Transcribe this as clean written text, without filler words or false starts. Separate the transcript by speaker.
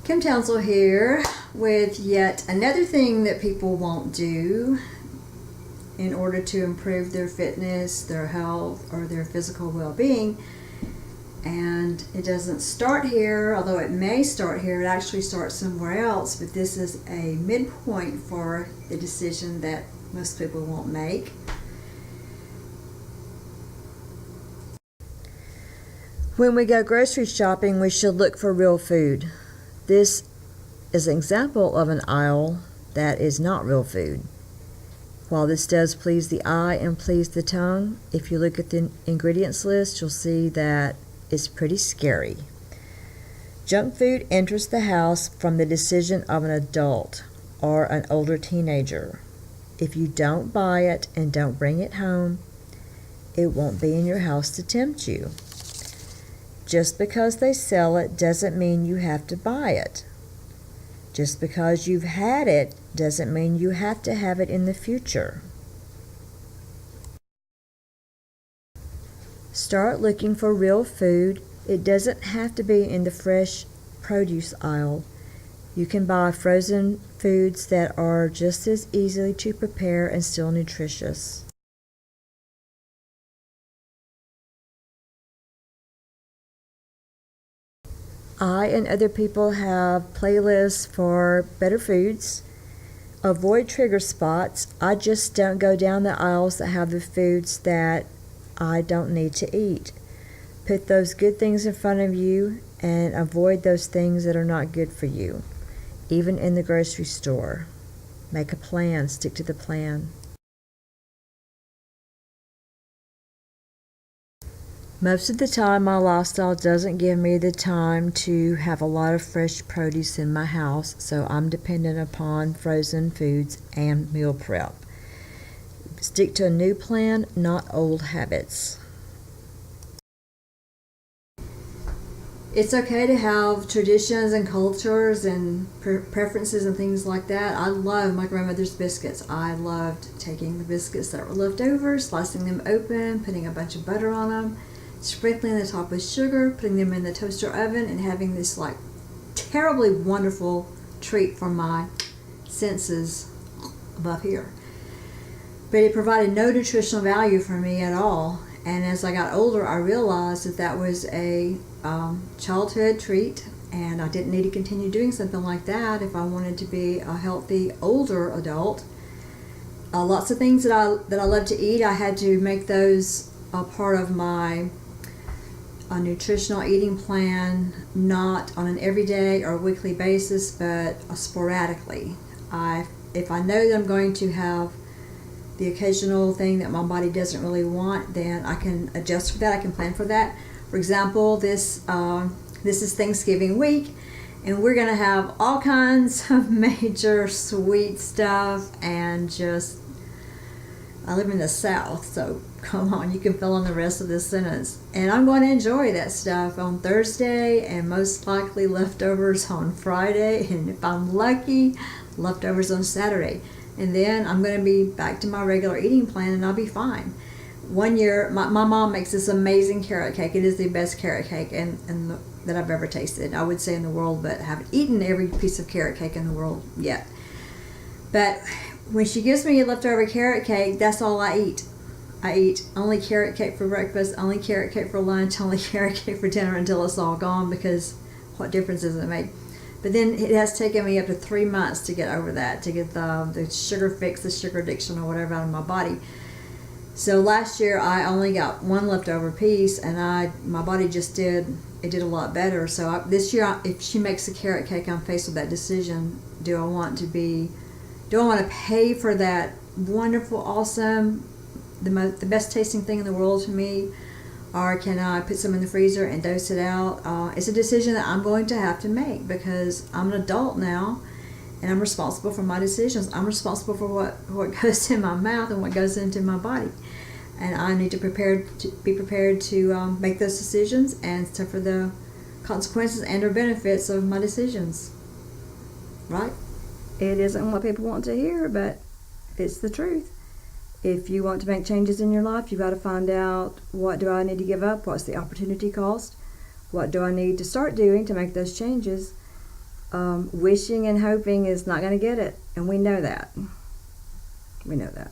Speaker 1: Kim Townsel here with yet another thing that people won't do in order to improve their fitness, their health, or their physical well-being. And it doesn't start here, although it may start here. It actually starts somewhere else, but this is a midpoint for the decision that most people won't make. When we go grocery shopping, we should look for real food. This is an example of an aisle that is not real food. While this does please the eye and please the tongue, if you look at the ingredients list, you'll see that it's pretty scary. Junk food enters the house from the decision of an adult or an older teenager. If you don't buy it and don't bring it home, it won't be in your house to tempt you. Just because they sell it doesn't mean you have to buy it. Just because you've had it doesn't mean you have to have it in the future. Start looking for real food. It doesn't have to be in the fresh produce aisle. You can buy frozen foods that are just as easy to prepare and still nutritious. I and other people have playlists for better foods. Avoid trigger spots. I just don't go down the aisles that have the foods that I don't need to eat. Put those good things in front of you and avoid those things that are not good for you. Even in the grocery store. Make a plan. Stick to the plan. Most of the time, my lifestyle doesn't give me the time to have a lot of fresh produce in my house, so I'm dependent upon frozen foods and meal prep. Stick to a new plan, not old habits. It's okay to have traditions and cultures and preferences and things like that. I love my grandmother's biscuits. I loved taking the biscuits that were left over, slicing them open, putting a bunch of butter on them, sprinkling the top with sugar, putting them in the toaster oven, and having this like terribly wonderful treat for my senses above here. But it provided no nutritional value for me at all. And as I got older, I realized that that was a childhood treat, and I didn't need to continue doing something like that if I wanted to be a healthy older adult. Lots of things that I love to eat, I had to make those a part of my nutritional eating plan, not on an everyday or weekly basis, but sporadically. If I know that I'm going to have the occasional thing that my body doesn't really want, then I can adjust for that. I can plan for that. For example, this is Thanksgiving week, and we're going to have all kinds of major sweet stuff, and just, I live in the South, so come on, you can fill in the rest of this sentence. And I'm going to enjoy that stuff on Thursday, and most likely leftovers on Friday, and if I'm lucky, leftovers on Saturday. And then I'm going to be back to my regular eating plan, and I'll be fine. One year, my mom makes this amazing carrot cake. It is the best carrot cake that I've ever tasted, I would say, in the world, but I haven't eaten every piece of carrot cake in the world yet. But when she gives me a leftover carrot cake, that's all I eat. I eat only carrot cake for breakfast, only carrot cake for lunch, only carrot cake for dinner until it's all gone, because what difference does it make? But then it has taken me up to 3 months to get over that, to get the sugar fix, the sugar addiction or whatever out of my body. So last year I only got one leftover piece, and my body just did a lot better. So this year, if she makes a carrot cake, I'm faced with that decision. Do I want to pay for that wonderful, awesome, the best tasting thing in the world to me, or can I put some in the freezer and dose it out? It's a decision that I'm going to have to make, because I'm an adult now, and I'm responsible for my decisions. I'm responsible for what goes in my mouth and what goes into my body. And I need to be prepared to make those decisions and suffer the consequences and or benefits of my decisions. Right? It isn't what people want to hear, but it's the truth. If you want to make changes in your life, you've got to find out, what do I need to give up? What's the opportunity cost? What do I need to start doing to make those changes? Wishing and hoping is not going to get it, and we know that. We know that.